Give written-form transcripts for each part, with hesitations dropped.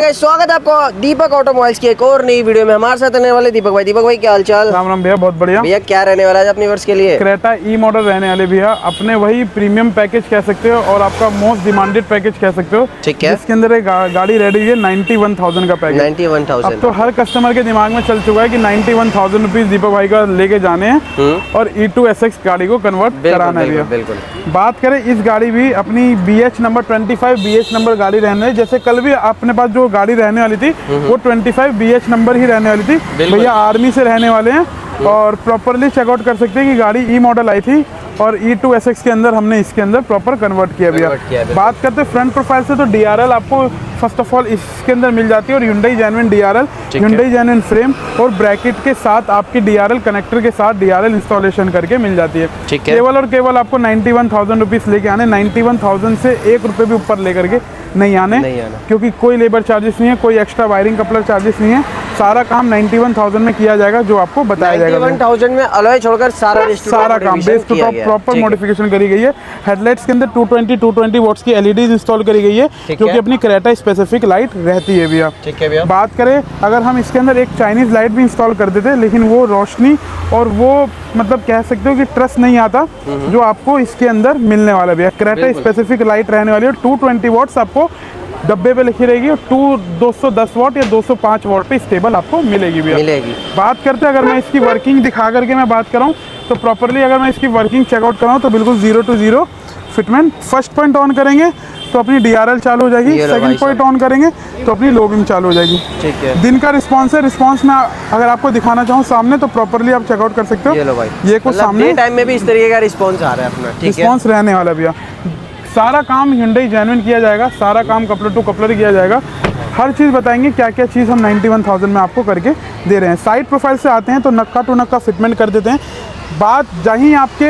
स्वागत है आपको दीपक ऑटोमोबाइल्स की एक और नई वीडियो में। हमारे साथ रहने वाले दीपक भाई क्या हाल चाल। राम राम भैया, बहुत बढ़िया। भैया क्या रहने वाला है अपनी वर्ष के लिए? क्रेटा ई मॉडल रहने वाले भैया, अपने वही प्रीमियम पैकेज कह सकते हो और आपका मोस्ट डिमांडेड पैकेज कह सकते हो। ठीक है। इसके अंदर एक गाड़ी रेडी है 91,000 का पैकेज। 91,000। अब तो हर कस्टमर के दिमाग में चल चुका है कि 91,000 रुपीज दीपक भाई का लेके जाने हैं और E2 SX गाड़ी को कन्वर्ट कराना है। बिल्कुल। बात करें इस गाड़ी भी अपनी BH नंबर 25 BH नंबर गाड़ी रहने है। जैसे कल भी अपने पास जो गाड़ी रहने वाली थी वो 25 BH नंबर ही रहने वाली थी। भैया आर्मी से रहने वाले हैं और प्रॉपरली चेकआउट कर सकते हैं कि गाड़ी ई मॉडल आई थी और E2 SX के अंदर हमने इसके अंदर प्रॉपर कन्वर्ट किया भैया। बात करते हैं फ्रंट प्रोफाइल से तो DRL आपको फर्स्ट ऑफ ऑल इसके अंदर मिल जाती है और Hyundai Genuine DRL, Hyundai Genuine frame और ब्रैकेट के साथ आपकी DRL कनेक्टर के साथ DRL इंस्टॉलेशन करके मिल जाती है। केवल और केवल आपको 91,000 रुपीज़ लेके आने, 91,000 से 1 रुपये भी ऊपर लेकर के नहीं आने, क्योंकि कोई लेबर चार्जेस नहीं है, कोई एक्स्ट्रा वायरिंग कपलर चार्जेस नहीं है। सारा काम 91,000 में किया जाएगा जो आपको बताया जाएगा। 91,000 में अलॉय छोड़कर सारा काम base to top proper modification करी गई है। हेडलाइट्स के अंदर 220 वॉट्स की LEDs इंस्टॉल करी गई है जो कि अपनी क्रेटा स्पेसिफिक लाइट रहती है भैया। ठीक है भैया। बात करें अगर हम इसके अंदर एक चाइनीज लाइट भी इंस्टॉल कर देते लेकिन वो रोशनी और वो मतलब कह सकते हो कि ट्रस्ट नहीं आता जो आपको इसके अंदर मिलने वाला भैया। क्रेटा स्पेसिफिक लाइट रहने वाली है। 220 वॉट्स आपको डब्बे पे लिखी रहेगी और 210 वॉट या 205 वॉट पे स्टेबल आपको मिलेगी भैया। बात करते हैं अगर मैं इसकी वर्किंग दिखा करके मैं बात कराऊँ तो प्रॉपरली अगर मैं इसकी वर्किंग चेकआउट कराऊँ तो बिल्कुल 0 to 0 fitment. First point on करेंगे तो अपनी DRL चालू हो जाएगी, सेकंड पॉइंट ऑन करेंगे तो अपनी लो बीम चालू हो जाएगी। ठीक है। दिन का रिस्पांस है, रिस्पांस में अगर आपको दिखाना चाहूँ सामने तो प्रॉपरली आप चेकआउट कर सकते हो। ये कुछ सामने टाइम में भी इस तरीके का रिस्पांस आ रहा है अपना। रिस्पांस रहने वाला भैया। सारा काम Hyundai Genuine किया जाएगा, सारा काम कपलर टू कपलर किया जाएगा। हर चीज़ बताएंगे क्या क्या चीज़ हम 91,000 में आपको करके दे रहे हैं। साइड प्रोफाइल से आते हैं तो नक्का टू नक्का फिटमेंट कर देते हैं। बात जहीं आपके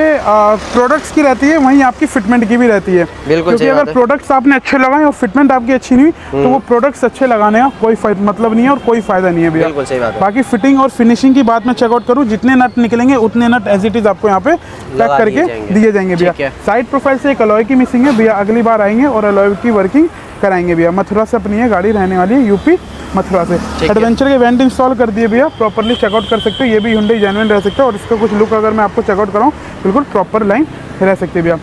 प्रोडक्ट्स की रहती है वहीं आपकी फिटमेंट की भी रहती है। क्योंकि अगर प्रोडक्ट्स आपने अच्छे लगाए और फिटमेंट आपकी अच्छी नहीं हुई तो वो प्रोडक्ट्स अच्छे लगाने का कोई मतलब नहीं है और कोई फायदा नहीं है भैया। बिल्कुल सही बात है। बाकी फिटिंग और फिनिशिंग की बात मैं चेकआउट करूँ, जितने नट निकलेंगे उतने नट एज इट इज आपको यहाँ पे पैक करके दिए जाएंगे भैया। साइड प्रोफाइल से एक अलॉय की मिसिंग है भैया, अगली बार आएंगे और अलॉय की वर्किंग कराएंगे भैया। मथुरा से अपनी ये गाड़ी रहने वाली है, यूपी मथुरा से। एडवेंचर के वेंट इंस्टॉल कर दिए भैया, प्रॉपरली चेकआउट कर सकते हो। ये भी Hyundai Genuine रह सकता है और इसका कुछ लुक अगर मैं आपको चेकआउट कराऊँ बिल्कुल प्रॉपर लाइन रह सकती है भैया।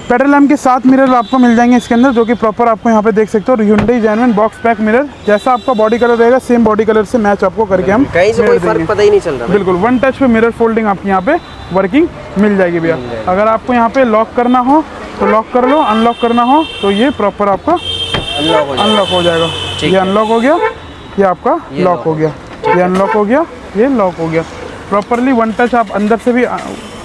पेडल लैम्प के साथ मिरर आपको मिल जाएंगे इसके अंदर जो कि प्रॉपर आपको यहाँ पे देख सकते हो। Hyundai Genuine box pack mirror, जैसा आपका बॉडी कलर रहेगा सेम बॉडी कलर से मैच आपको करके हम कहीं से कोई फर्क पता ही नहीं चल रहा। बिल्कुल वन टच पे मिरर फोल्डिंग आपकी यहाँ पे वर्किंग मिल जाएगी भैया। अगर आपको यहाँ पे लॉक करना हो तो लॉक कर लो, अनलॉक करना हो तो ये प्रॉपर आपका अनलॉक हो जाएगा। ये अनलॉक हो गया, ये आपका लॉक हो गया, ये अनलॉक हो गया, ये लॉक हो गया। प्रॉपरली वन टच आप अंदर से भी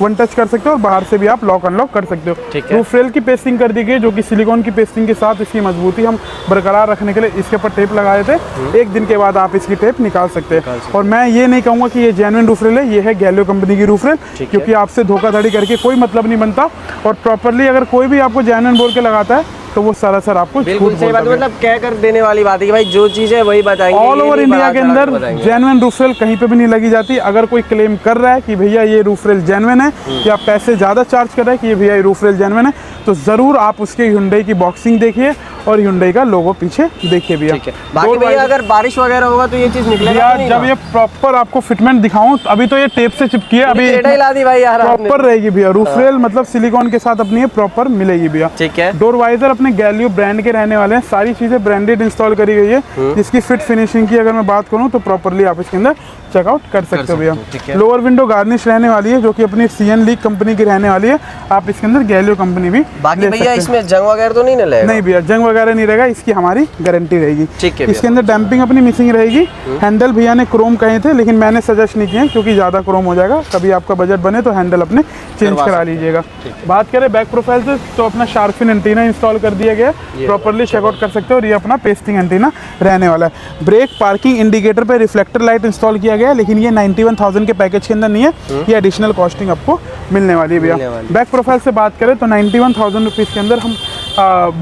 वन टच कर सकते हो और बाहर से भी आप लॉक अनलॉक कर सकते हो। रूफ रेल की पेस्टिंग कर दी गई जो कि सिलिकॉन की पेस्टिंग के साथ इसकी मजबूती हम बरकरार रखने के लिए इसके ऊपर टेप लगाए थे। एक दिन के बाद आप इसकी टेप निकाल सकते हैं। और मैं ये नहीं कहूँगा कि ये जेन्युइन रूफ रेल है, ये है गैलियो कंपनी की रूफ रेल, क्योंकि आपसे धोखाधड़ी करके कोई मतलब नहीं बनता। और प्रॉपरली अगर कोई भी आपको जेन्युइन बोल के लगाता है तो वो सरासर आपको बिल्कुल सही बात, मतलब कह कर देने वाली बात है कि भाई जो चीज़ है वही बताएंगे। ऑल ओवर इंडिया के अंदर जेन्युइन रूफ रेल कहीं पे भी नहीं लगी जाती। अगर कोई क्लेम कर रहा है कि भैया ये रूफ रेल जेन्युइन है या पैसे ज़्यादा चार्ज कर रहा है कि ये भैया ये रूफ रेल जेन्युइन है तो ज़रूर आप उसके Hyundai की बॉक्सिंग देखिए और Hyundai का लोगो पीछे देखिए भैया। बाकी भैया अगर बारिश वगैरह होगा तो ये चीज़ निकलेगा नहीं। जब ये प्रॉपर आपको फिटमेंट दिखाऊं अभी तो ये टेप से चिपकी है, अभी प्रॉपर रहेगी भैया। रूफ रेल मतलब सिलिकॉन के साथ अपनी प्रॉपर मिलेगी भैया। ठीक है। डोर वाइजर अपने गैलियो ब्रांड के रहने वाले हैं, सारी चीजें ब्रांडेड इंस्टॉल करी गई है। इसकी फिट फिनिशिंग की अगर मैं बात करूं तो प्रॉपरली आप इसके अंदर चेकआउट कर सकते हो भैया। लोअर विंडो गार्निश रहने वाली है जो कि अपनी CN लीग कंपनी की रहने वाली है। आप इसके अंदर गैलियो कंपनी भी बाकी भैया इसमें जंग वगैरह तो नहीं लगेगा? नहीं भैया जंग वगैरह नहीं रहेगा, इसकी हमारी गारंटी रहेगी। ठीक है। इसके अंदर डैम्पिंग अपनी मिसिंग रहेगी। हैंडल भैया ने क्रोम कहे थे लेकिन मैंने सजेस्ट नहीं किया क्योंकि ज़्यादा क्रोम हो जाएगा। कभी आपका बजट बने तो हैंडल अपने चेंज करा लीजिएगा। बात करें बैक प्रोफाइल से तो अपना शार्पफिन एंटीना इंस्टॉल कर दिया गया, प्रॉपरली चेकआउट कर सकते हो। और ये अपना पेस्टिंग एंटीना रहने वाला है। ब्रेक पार्किंग इंडिकेटर पे रिफ्लेक्टर लाइट इंस्टॉल किया गया लेकिन ये 91,000 के पैकेज के अंदर नहीं है, ये एडिशनल कॉस्टिंग आपको मिलने वाली है भैया। बैक प्रोफाइल से बात करें तो 91,000 रुपीज़ के अंदर हम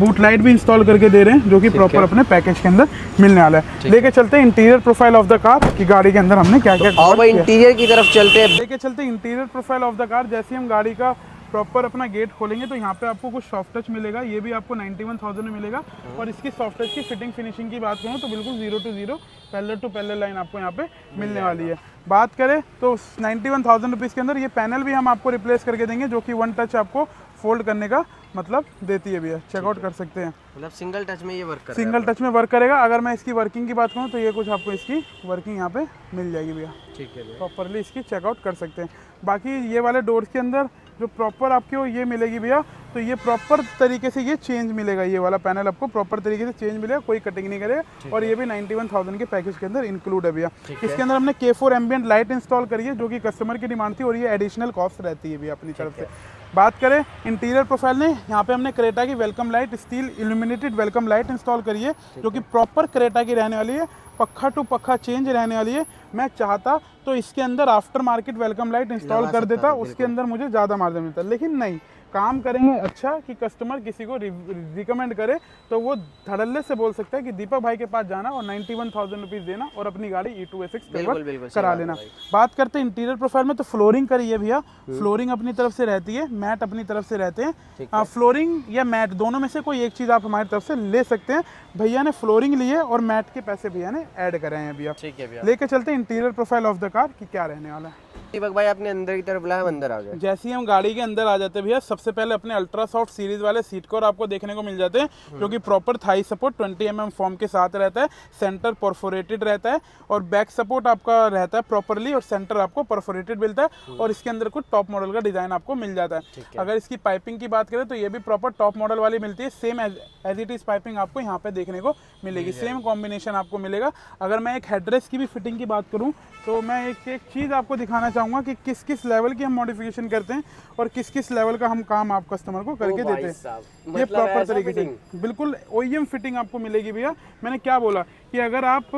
बूट लाइट भी इंस्टॉल करके दे रहे हैं जो कि प्रॉपर अपने पैकेज के अंदर मिलने वाला है। लेके चलते हैं interior profile of the car की गाड़ी के अंदर हमने क्या क्या और भाई इंटीरियर की तरफ चलते हैं। लेके चलते हैं interior profile of the car. जैसे हम गाड़ी का प्रॉपर अपना गेट खोलेंगे तो यहाँ पे आपको कुछ सॉफ्ट टच मिलेगा, ये भी आपको 91,000 में मिलेगा। और इसकी सॉफ्ट टच की फिटिंग फिनिशिंग की बात करूँ तो बिल्कुल 0 to 0 parallel to parallel line आपको यहाँ पे मिलने वाली है। बात करें तो 91,000 रुपीज़ के अंदर ये पैनल भी हम आपको रिप्लेस करके देंगे, जो कि 1 टच आपको फोल्ड करने का मतलब देती है भैया, चेकआउट कर सकते हैं। मतलब सिंगल टच में ये वर्क कर सिंगल टच में वर्क करेगा। अगर मैं इसकी वर्किंग की बात करूँ तो ये कुछ आपको इसकी वर्किंग यहाँ पे मिल जाएगी भैया, ठीक है भैया। प्रॉपरली इसकी चेकआउट कर सकते हैं। बाकी ये वाले डोर्स के अंदर जो प्रॉपर आपको ये मिलेगी भैया, तो ये प्रॉपर तरीके से ये चेंज मिलेगा, ये वाला पैनल आपको प्रॉपर तरीके से चेंज मिलेगा, कोई कटिंग नहीं करेगा। और ये भी 91,000 के पैकेज के अंदर इंक्लूड है भैया। इसके अंदर हमने K4 एम्बिएंट लाइट इंस्टॉल करी है, जो कि कस्टमर की डिमांड थी और ये एडिशनल कॉस्ट रहती है भैया अपनी तरफ से। बात करें इंटीरियर प्रोफाइल में, यहाँ पे हमने क्रेटा की welcome light, steel illuminated welcome light install करी है, जो कि प्रॉपर क्रेटा की रहने वाली है, पक्का टू पक्का चेंज रहने वाली है। मैं चाहता तो इसके अंदर after market welcome light install कर देता, उसके अंदर मुझे ज़्यादा मार्जिन मिलता, लेकिन नहीं, काम करेंगे अच्छा कि कस्टमर किसी को रिकमेंड करे तो वो धड़ल्ले से बोल सकता है कि दीपक भाई के पास जाना और 91,000 रुपीज़ देना और अपनी गाड़ी E2 S6 कन्वर्ट करा लेना। बात करते हैं इंटीरियर प्रोफाइल में, तो फ्लोरिंग करी है भैया, फ्लोरिंग अपनी तरफ से रहती है, मैट अपनी तरफ से रहते हैं। फ्लोरिंग या मैट दोनों में से कोई एक चीज़ आप हमारी तरफ से ले सकते हैं। भैया ने फ्लोरिंग ली है और मैट के पैसे भैया ने ऐड करे हैं भैया। ठीक है भैया, लेके चलते हैं interior profile of the car की क्या रहने वाला है। दीपक भाई आपने अंदर की तरफ बुलाया, हम अंदर आ गए। जैसे ही हम गाड़ी के अंदर आ जाते हैं भैया, सबसे पहले अपने अल्ट्रा सॉफ्ट सीरीज वाले सीट कवर आपको देखने को मिल जाते हैं, जो कि proper Thai support 20 mm form के साथ रहता है, सेंटर परफोरेटेड रहता है और बैक सपोर्ट आपका रहता है प्रॉपरली और सेंटर आपको परफोरेटेड मिलता है। और इसके अंदर कुछ टॉप मॉडल का डिजाइन आपको मिल जाता है। अगर इसकी पाइपिंग की बात करें तो ये भी प्रॉपर टॉप मॉडल वाली मिलती है, same as it is piping आपको यहाँ पे देखने को मिलेगी, सेम कॉम्बिनेशन आपको मिलेगा। अगर मैं एक हेडरेस्ट की भी फिटिंग की बात करूँ तो मैं एक चीज़ आपको दिखाना चाहूँगा कि किस किस लेवल की हम मॉडिफिकेशन करते हैं और किस किस लेवल का हम काम आप कस्टमर को करके देते हैं। ये प्रॉपर तरीके से बिल्कुल OEM फिटिंग आपको मिलेगी भैया। मैंने क्या बोला कि अगर आप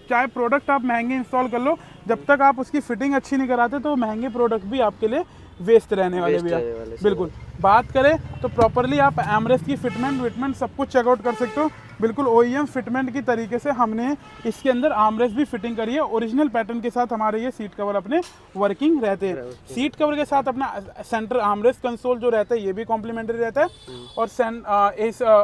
चाहे प्रोडक्ट आप महंगे इंस्टॉल कर लो, जब तक आप उसकी फिटिंग अच्छी नहीं कराते तो महंगे प्रोडक्ट भी आपके लिए वेस्ट रहने वाले भैया। बिल्कुल बात करें तो प्रॉपरली आप एमरेस्ट की फिटमेंट सब कुछ चेकआउट कर सकते हो। बिल्कुल OEM फिटमेंट की तरीके से हमने इसके अंदर आर्मरेस्ट भी फिटिंग करी है, ओरिजिनल पैटर्न के साथ हमारे ये सीट कवर अपने वर्किंग रहते हैं। सीट कवर के साथ अपना सेंटर आर्मरेस्ट कंसोल जो रहता है ये भी कॉम्प्लीमेंट्री रहता है और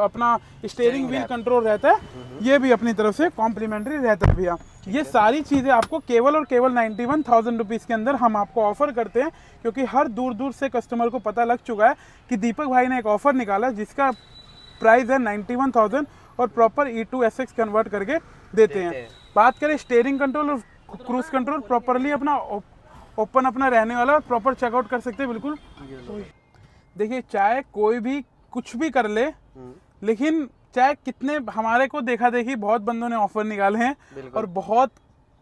अपना स्टीयरिंग व्हील कंट्रोल रहता है, ये भी अपनी तरफ से कॉम्प्लीमेंट्री रहता है भैया। ये सारी चीज़ें आपको केवल और केवल 91,000 रुपीज़ के अंदर हम आपको ऑफर करते हैं, क्योंकि हर दूर दूर से कस्टमर को पता लग चुका है कि दीपक भाई ने एक ऑफर निकाला जिसका प्राइस है 91,000 और प्रॉपर E2 S6 कन्वर्ट करके देते हैं। बात करें स्टीयरिंग कंट्रोल और क्रूज कंट्रोल, प्रॉपरली अपना ओपन अपना रहने वाला, प्रॉपर चेकआउट कर सकते हैं। बिल्कुल देखिए, चाहे कोई भी कुछ भी कर ले, लेकिन चाहे कितने हमारे को देखा देखी बहुत बंदों ने ऑफर निकाले हैं और बहुत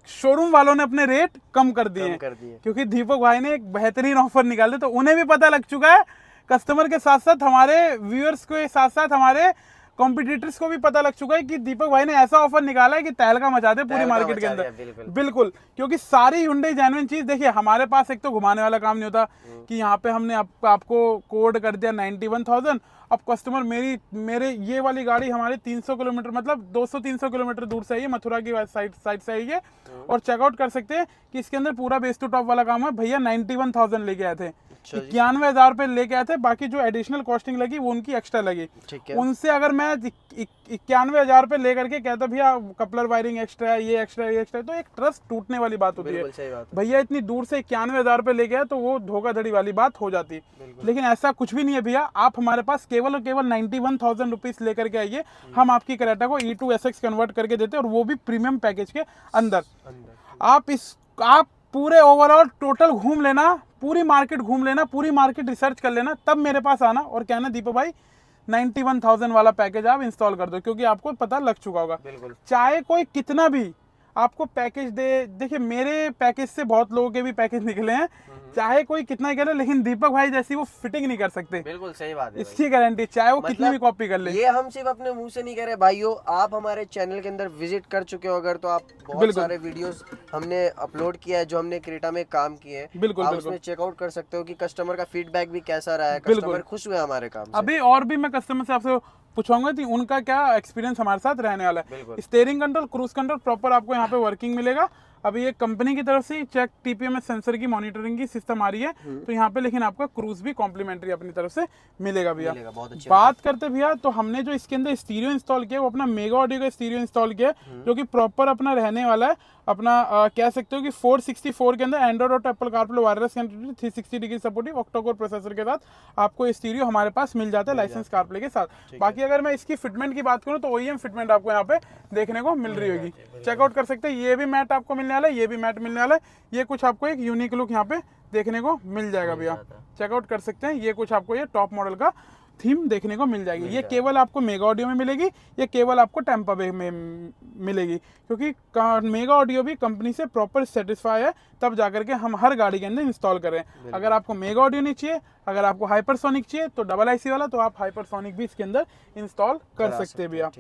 शोरूम वालों ने अपने रेट कम कर दिए हैं, क्योंकि दीपक भाई ने एक बेहतरीन ऑफर निकाले, तो उन्हें भी पता लग चुका है, कस्टमर के साथ साथ हमारे व्यूअर्स के साथ साथ हमारे कॉम्पिटिटर्स को भी पता लग चुका है कि दीपक भाई ने ऐसा ऑफर निकाला है कि तहलका मचा दे पूरी मार्केट के अंदर। बिल्कुल, क्योंकि सारी Hyundai जेन्युइन चीज देखिए, हमारे पास एक तो घुमाने वाला काम नहीं होता कि यहाँ पे हमने आपको कोड कर दिया 91,000, अब कस्टमर मेरे ये वाली गाड़ी हमारे 300 किलोमीटर मतलब 200-300 किलोमीटर दूर से आई है, मथुरा की साइड से आई है, और चेकआउट कर सकते हैं कि इसके अंदर पूरा बेस टू टॉप वाला काम है। भैया 91,000 लेके आए थे, 91,000 रुपये लेके आए थे, बाकी जो एडिशनल कॉस्टिंग लगी वो उनकी एक्स्ट्रा लगी। उनसे अगर मैं 91,000 रुपये लेकर के कहता भैया कपलर वायरिंग एक्स्ट्रा है, ये एक्स्ट्रा है, ये एक्स्ट्रा है, तो एक ट्रस्ट टूटने वाली बात होती है। भैया इतनी दूर से 91,000 रुपये लेके आए तो वो धोखाधड़ी वाली बात हो जाती, लेकिन ऐसा कुछ भी नहीं है भैया। आप हमारे पास केवल और केवल 91,000 रुपीज लेकर के आइए, हम आपकी क्रेटा को E2 SX कन्वर्ट करके देते हैं, और वो भी प्रीमियम पैकेज के अंदर। आप पूरे ओवरऑल टोटल घूम लेना, पूरी मार्केट घूम लेना, पूरी मार्केट रिसर्च कर लेना, तब मेरे पास आना और कहना दीपक भाई 91,000 वाला पैकेज आप इंस्टॉल कर दो, क्योंकि आपको पता लग चुका होगा। चाहे कोई कितना भी आपको पैकेज दे, देखिए मेरे पैकेज से बहुत लोगों के भी पैकेज निकले हैं, चाहे कोई कितना ही करे, लेकिन दीपक भाई जैसी वो फिटिंग नहीं कर सकते। बिल्कुल सही बात है, इसकी गारंटी, चाहे वो कितनी भी कॉपी कर ले। ये हम सिर्फ अपने मुंह से नहीं कह रहे भाइयों, आप हमारे चैनल के अंदर विजिट कर चुके हो अगर, तो आप बहुत सारे वीडियोस हमने अपलोड किया है जो हमने क्रेटा में काम किए हैं, बिल्कुल आप उसमें चेकआउट कर सकते हो कि कस्टमर का फीडबैक भी कैसा रहा है, कस्टमर खुश हुए हमारे काम से। अभी और भी मैं कस्टमर से आपसे पूछूंगा कि उनका क्या एक्सपीरियंस हमारे साथ रहने वाला है। Steering control, cruise control proper आपको यहाँ पे वर्किंग मिलेगा। अब ये कंपनी की तरफ से चेक TPMS सेंसर की मॉनिटरिंग की सिस्टम आ रही है, तो यहाँ पे लेकिन आपका क्रूज भी कॉम्प्लीमेंट्री अपनी तरफ से मिलेगा भैया। बहुत अच्छी बात करते भैया, तो हमने जो इसके अंदर स्टीरियो इंस्टॉल किया वो अपना मेगा ऑडियो का स्टीरियो इंस्टॉल किया, जो कि प्रॉपर अपना रहने वाला है अपना कह सकते हो कि 464 के अंदर एंड्रॉइड और Apple CarPlay wireless connectivity 360 degree supportive octa-core processor के साथ आपको स्टीरियो हमारे पास मिल जाता है लाइसेंस कारप्ले के साथ। बाकी अगर मैं इसकी फिटमेंट की बात करूं तो OEM फिटमेंट आपको यहाँ पे देखने को मिल रही होगी, चेकआउट कर सकते हैं। ये भी मैट आपको मिलने वाला है, ये भी मैट मिलने वाला है, ये कुछ आपको एक यूनिक लुक यहाँ पे देखने को मिल जाएगा भैया, चेकआउट कर सकते हैं। ये कुछ आपको ये टॉप मॉडल का थीम देखने को मिल जाएगी। ये केवल आपको मेगा ऑडियो में मिलेगी, ये केवल आपको टेम्पा बे में मिलेगी, क्योंकि मेगा ऑडियो भी कंपनी से प्रॉपर सेटिस्फाई है, तब जाकर के हम हर गाड़ी के अंदर इंस्टॉल करें। अगर आपको मेगा ऑडियो नहीं चाहिए, अगर आपको हाइपरसोनिक चाहिए तो डबल IC वाला, तो आप हाइपरसोनिक भी इसके अंदर इंस्टॉल कर सकते हैं भैया।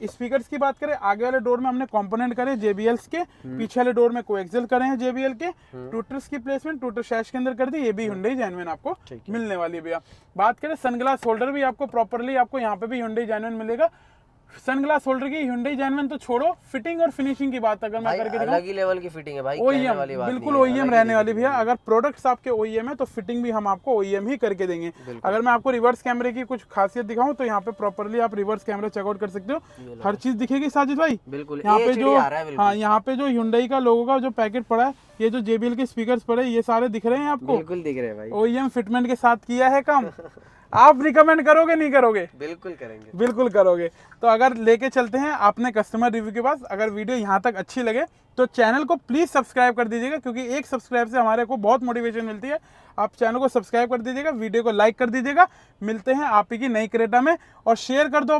स्पीकर्स की बात करें, आगे वाले डोर में हमने कंपोनेंट करे JBLs के, पीछे वाले डोर में कोएक्सियल करे हैं JBL के। ट्यूटर्स की प्लेसमेंट ट्यूटर शैश के अंदर कर दी, ये भी Hyundai जेन्युइन आपको मिलने वाली है भैया। बात करें सनग्लास होल्डर भी आपको प्रॉपरली आपको यहाँ पे भी Hyundai जेन्युइन मिलेगा। सनग्लास होल्डर की Hyundai जेन्युइन तो छोड़ो, फिटिंग और फिनिशिंग की बात अगर मैं करके अलग ही लेवल की फिटिंग है भाई, OEM बिल्कुल OEM रहने वाली भैया। अगर प्रोडक्ट्स आपके OEM है तो फिटिंग भी हम आपको OEM ही करके देंगे। अगर मैं आपको रिवर्स कैमरे की कुछ खासियत दिखाऊं तो यहाँ पे प्रॉपरली आप रिवर्स कैमरा चेकआउट कर सकते हो, हर चीज दिखेगी साजिद भाई। बिल्कुल यहाँ पे जो यहाँ पे जो Hyundai का लोगो का जो पैकेट पड़ा है, ये जो JBL के स्पीकर्स पड़े, ये सारे दिख रहे हैं आपको, बिल्कुल दिख रहे हैं भाई। OEM फिटमेंट के साथ किया है काम। आप रिकमेंड करोगे नहीं करोगे? बिल्कुल करेंगे, बिल्कुल करोगे। तो अगर लेके चलते हैं अपने कस्टमर रिव्यू के पास। अगर वीडियो यहाँ तक अच्छी लगे तो चैनल को प्लीज़ सब्सक्राइब कर दीजिएगा, क्योंकि एक सब्सक्राइब से हमारे को बहुत मोटिवेशन मिलती है। आप चैनल को सब्सक्राइब कर दीजिएगा, वीडियो को लाइक कर दीजिएगा। मिलते हैं आप ही की नई क्रेटा में, और शेयर कर दो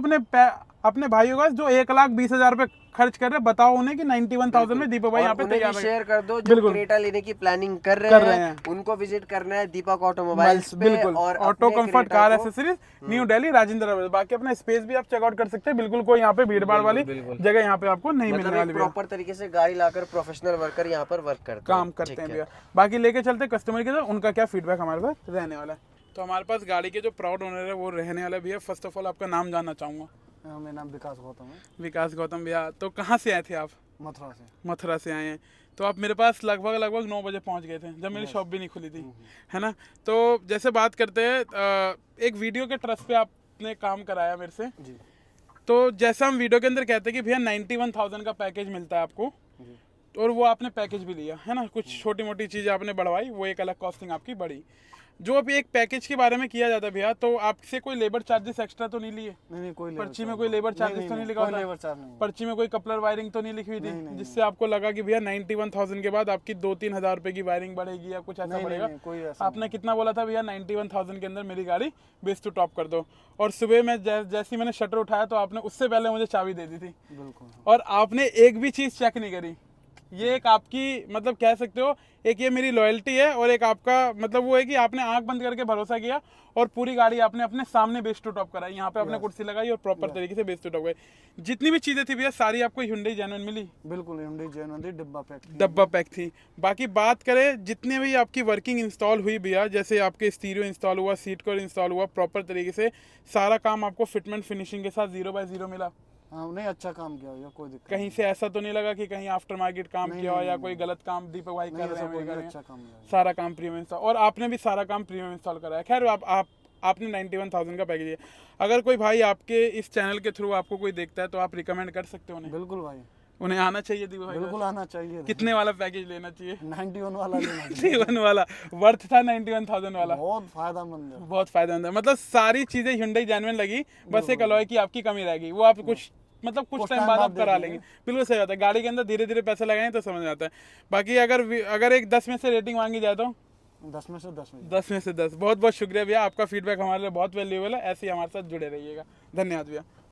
अपने भाइयों का जो 1,20,000 रुपए खर्च कर रहे, बताओ उन्हें कि 91,000 में दीपक भाई यहाँ पे तैयार है। शेयर कर दो जो क्रेटा लेने की प्लानिंग कर रहे हैं, उनको विजिट करना है दीपक ऑटोमोबाइल्स पे। बिल्कुल, और auto comfort car accessories, New Delhi, Rajendra Nagar. बाकी अपना स्पेस भी आप चेकआउट कर सकते हैं, बिल्कुल कोई यहाँ पे भीड़ भाड़ वाली जगह यहाँ पे आपको नहीं मिलने वाली। प्रॉपर तरीके से गाड़ी लाकर प्रोफेशनल वर्कर यहाँ पर वर्क करते काम करते हैं भैया। बाकी लेके चलते कस्टमर के, उनका क्या फीडबैक हमारे पास रहने वाला है। तो हमारे पास गाड़ी के जो प्राउड ओनर है वो रहने वाला भैया। फर्स्ट ऑफ ऑल आपका नाम जानना चाहूँगा। मेरा नाम विकास गौतम है। विकास गौतम भैया, तो कहाँ से आए थे आप? मथुरा से। मथुरा से आए हैं, तो आप मेरे पास लगभग 9 बजे पहुंच गए थे, जब मेरी शॉप भी नहीं खुली थी, है ना। तो जैसे बात करते हैं, एक वीडियो के ट्रस्ट पे आपने काम कराया मेरे से जी। तो जैसा हम वीडियो के अंदर कहते हैं कि भैया 91,000 का पैकेज मिलता है आपको, और वो आपने पैकेज भी लिया है ना, कुछ छोटी मोटी चीज़ें आपने बढ़वाई, वो एक अलग कॉस्टिंग आपकी बढ़ी। जो अभी एक पैकेज के बारे में किया जाता है भैया, तो आपसे कोई लेबर चार्जेस एक्स्ट्रा तो नहीं लिए? नहीं, कोई पर्ची में कोई लेबर चार्जेस तो नहीं लिखा होता? पर्ची में कोई कपलर वायरिंग तो नहीं लिखी हुई थी जिससे आपको लगा कि भैया 91,000 के बाद आपकी 2-3 हज़ार रुपए की वायरिंग बढ़ेगी या कुछ ऐसा बढ़ेगा? आपने कितना बोला था भैया? 91,000 के अंदर मेरी गाड़ी बेस टू टॉप कर दो, और सुबह में जैसे मैंने शटर उठाया तो आपने उससे पहले मुझे चाबी दे दी थी, और आपने एक भी चीज़ चेक नहीं करी। ये एक आपकी मतलब कह सकते हो, एक ये मेरी लॉयल्टी है, और एक आपका मतलब वो है कि आपने आंख बंद करके भरोसा किया और पूरी गाड़ी आपने अपने सामने बेस टू टॉप कराई। यहाँ पे आपने कुर्सी लगाई और प्रॉपर तरीके से बेस टू टॉप कराई। जितनी भी चीजें थी भैया सारी आपको Hyundai जेन्युइन मिली? बिल्कुल Hyundai जेन्युइन थी, डब्बा पैक थी। बाकी बात करें जितने भी आपकी वर्किंग इंस्टॉल हुई भैया, जैसे आपके स्टीरियो इंस्टॉल हुआ, सीट कवर इंस्टॉल हुआ, प्रॉपर तरीके से सारा काम आपको फिटमेंट फिनिशिंग के साथ 0/0 मिला? हाँ, नहीं अच्छा काम किया भैया, कोई दिक्कत कहीं से ऐसा तो नहीं लगा कि कहीं आफ्टर मार्केट काम किया हो या कोई गलत काम दीपक भाई कर रहे हैं? अच्छा काम सारा काम प्रीमियम इंस्टॉल, और आपने भी सारा काम प्रीमियम इंस्टॉल कराया। खैर आपने 91,000 का पैकेज दिया। अगर कोई भाई आपके इस चैनल के थ्रू आपको कोई देखता है तो आप रिकमेंड कर सकते हो उन्हें? बिल्कुल भाई, उन्हें आना चाहिए दीपक भाई? बिल्कुल आना चाहिए। कितने वाला पैकेज लेना चाहिए? 91 वाला लेना चाहिए। 91 वाला वर्थ था? 91,000 वाला बहुत फायदेमंद है, बहुत फायदेमंद है। मतलब सारी चीजें Hyundai जेन्युइन लगी, बस एक अलॉय की आपकी कमी रहेगी, वो आप कुछ टाइम बाद आप करा लेंगे। बिल्कुल सही बात है, गाड़ी के अंदर धीरे धीरे पैसे लगाएं तो समझ आता है। बाकी अगर एक 10 में से रेटिंग मांगी जाए तो 10 में से 10 में से 10। बहुत बहुत शुक्रिया भैया, आपका फीडबैक हमारे लिए बहुत वैल्यूएबल है। ऐसे ही हमारे साथ जुड़े रहिएगा। धन्यवाद भैया।